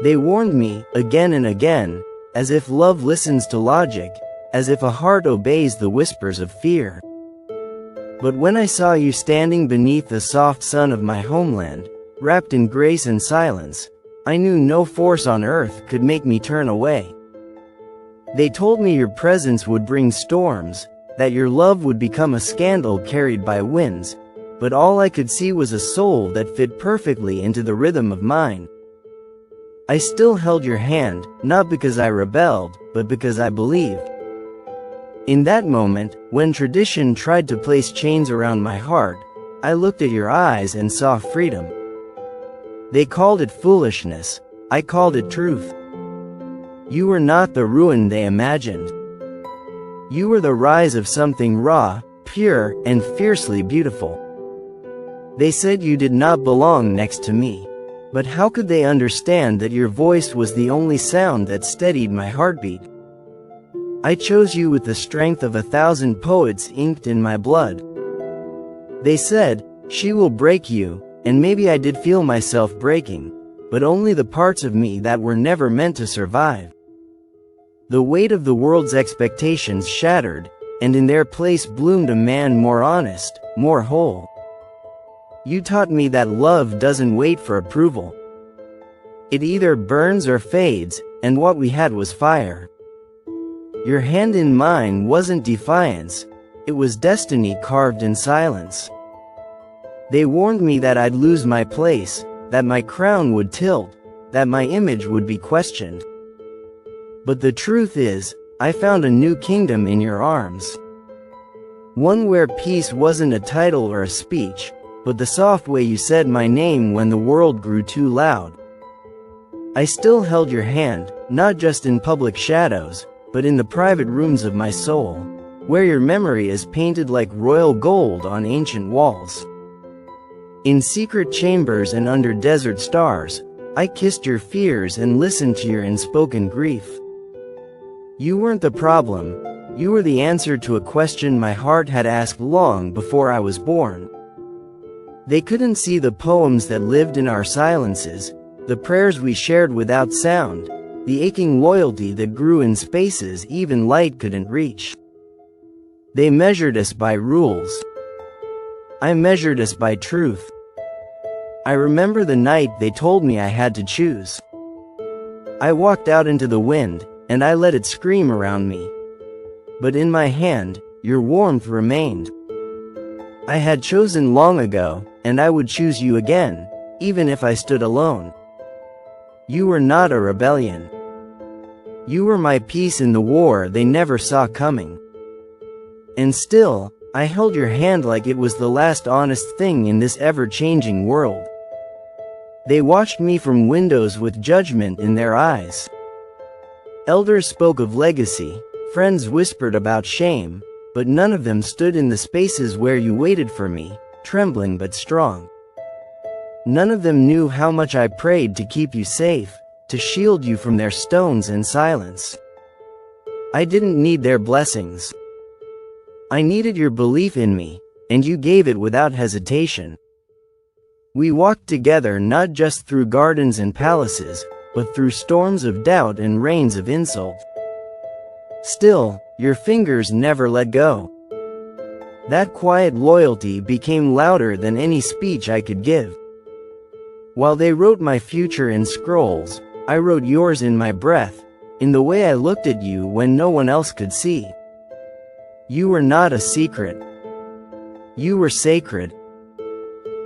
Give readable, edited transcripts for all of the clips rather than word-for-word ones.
They warned me, again and again, as if love listens to logic, as if a heart obeys the whispers of fear. But when I saw you standing beneath the soft sun of my homeland, wrapped in grace and silence, I knew no force on earth could make me turn away. They told me your presence would bring storms, that your love would become a scandal carried by winds, but all I could see was a soul that fit perfectly into the rhythm of mine. I still held your hand, not because I rebelled, but because I believed. In that moment, when tradition tried to place chains around my heart, I looked at your eyes and saw freedom. They called it foolishness, I called it truth. You were not the ruin they imagined. You were the rise of something raw, pure, and fiercely beautiful. They said you did not belong next to me, but how could they understand that your voice was the only sound that steadied my heartbeat? I chose you with the strength of 1,000 poets inked in my blood. They said, she will break you, and maybe I did feel myself breaking, but only the parts of me that were never meant to survive. The weight of the world's expectations shattered, and in their place bloomed a man more honest, more whole. You taught me that love doesn't wait for approval. It either burns or fades, and what we had was fire. Your hand in mine wasn't defiance, it was destiny carved in silence. They warned me that I'd lose my place, that my crown would tilt, that my image would be questioned. But the truth is, I found a new kingdom in your arms. One where peace wasn't a title or a speech, but the soft way you said my name when the world grew too loud. I still held your hand, not just in public shadows, but in the private rooms of my soul, where your memory is painted like royal gold on ancient walls. In secret chambers and under desert stars, I kissed your fears and listened to your unspoken grief. You weren't the problem, you were the answer to a question my heart had asked long before I was born. They couldn't see the poems that lived in our silences, the prayers we shared without sound, the aching loyalty that grew in spaces even light couldn't reach. They measured us by rules. I measured us by truth. I remember the night they told me I had to choose. I walked out into the wind, and I let it scream around me. But in my hand, your warmth remained. I had chosen long ago, and I would choose you again, even if I stood alone. You were not a rebellion. You were my peace in the war they never saw coming. And still, I held your hand like it was the last honest thing in this ever-changing world. They watched me from windows with judgment in their eyes. Elders spoke of legacy, friends whispered about shame, but none of them stood in the spaces where you waited for me, trembling but strong. None of them knew how much I prayed to keep you safe, to shield you from their stones and silence. I didn't need their blessings. I needed your belief in me, and you gave it without hesitation. We walked together not just through gardens and palaces, but through storms of doubt and rains of insult. Still, your fingers never let go. That quiet loyalty became louder than any speech I could give. While they wrote my future in scrolls, I wrote yours in my breath, in the way I looked at you when no one else could see. You were not a secret. You were sacred.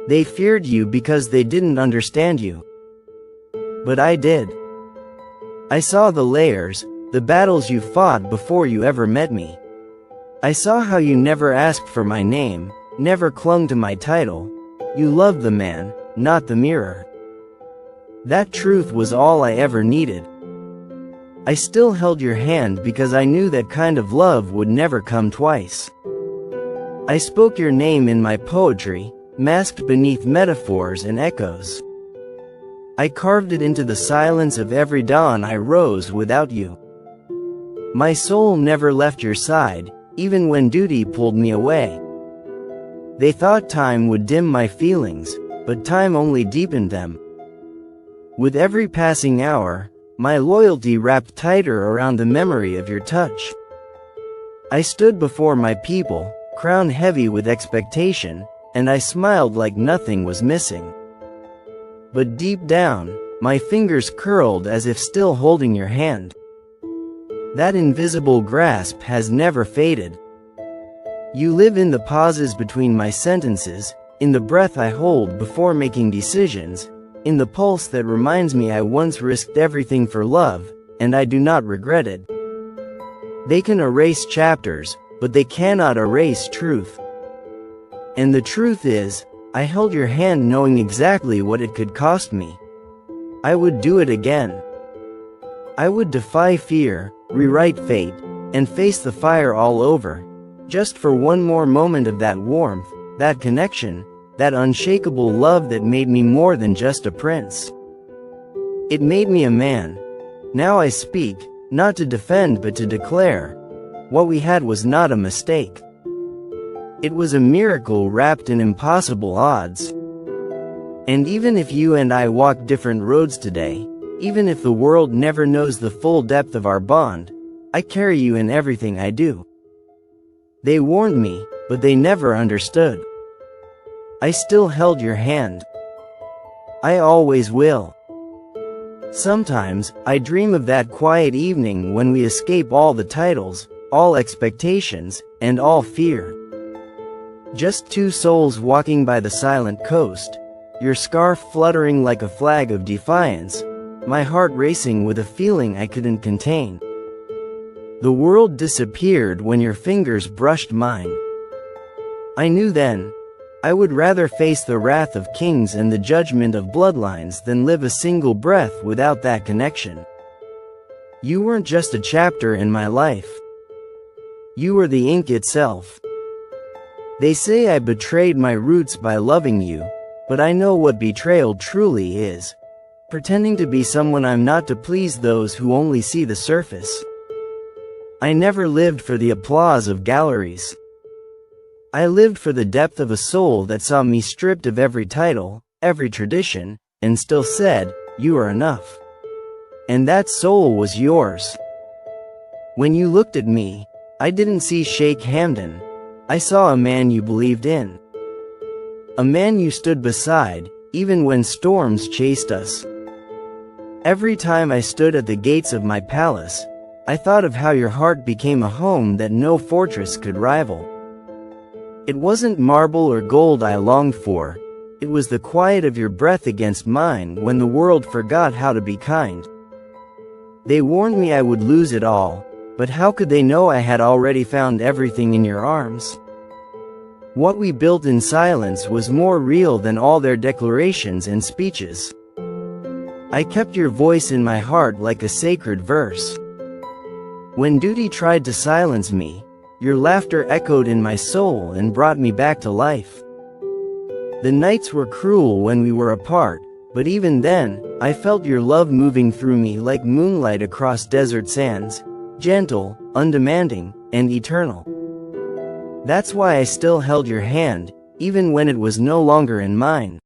They feared you because they didn't understand you. But I did. I saw the layers, the battles you fought before you ever met me. I saw how you never asked for my name, never clung to my title. You loved the man, not the mirror. That truth was all I ever needed. I still held your hand because I knew that kind of love would never come twice. I spoke your name in my poetry, masked beneath metaphors and echoes. I carved it into the silence of every dawn I rose without you. My soul never left your side, even when duty pulled me away. They thought time would dim my feelings, but time only deepened them. With every passing hour, my loyalty wrapped tighter around the memory of your touch. I stood before my people, crown heavy with expectation, and I smiled like nothing was missing. But deep down, my fingers curled as if still holding your hand. That invisible grasp has never faded. You live in the pauses between my sentences, in the breath I hold before making decisions, in the pulse that reminds me I once risked everything for love, and I do not regret it. They can erase chapters, but they cannot erase truth. And the truth is, I held your hand knowing exactly what it could cost me. I would do it again. I would defy fear, rewrite fate, and face the fire all over, just for one more moment of that warmth, that connection, that unshakable love that made me more than just a prince. It made me a man. Now I speak, not to defend but to declare. What we had was not a mistake. It was a miracle wrapped in impossible odds. And even if you and I walk different roads today, even if the world never knows the full depth of our bond, I carry you in everything I do. They warned me, but they never understood. I still held your hand. I always will. Sometimes, I dream of that quiet evening when we escape all the titles, all expectations, and all fear. Just two souls walking by the silent coast, your scarf fluttering like a flag of defiance, my heart racing with a feeling I couldn't contain. The world disappeared when your fingers brushed mine. I knew then, I would rather face the wrath of kings and the judgment of bloodlines than live a single breath without that connection. You weren't just a chapter in my life. You were the ink itself. They say I betrayed my roots by loving you, but I know what betrayal truly is. Pretending to be someone I'm not to please those who only see the surface. I never lived for the applause of galleries. I lived for the depth of a soul that saw me stripped of every title, every tradition, and still said, "You are enough." And that soul was yours. When you looked at me, I didn't see Sheikh Hamdan. I saw a man you believed in. A man you stood beside, even when storms chased us. Every time I stood at the gates of my palace, I thought of how your heart became a home that no fortress could rival. It wasn't marble or gold I longed for, it was the quiet of your breath against mine when the world forgot how to be kind. They warned me I would lose it all, but how could they know I had already found everything in your arms? What we built in silence was more real than all their declarations and speeches. I kept your voice in my heart like a sacred verse. When duty tried to silence me, your laughter echoed in my soul and brought me back to life. The nights were cruel when we were apart, but even then, I felt your love moving through me like moonlight across desert sands, gentle, undemanding, and eternal. That's why I still held your hand, even when it was no longer in mine.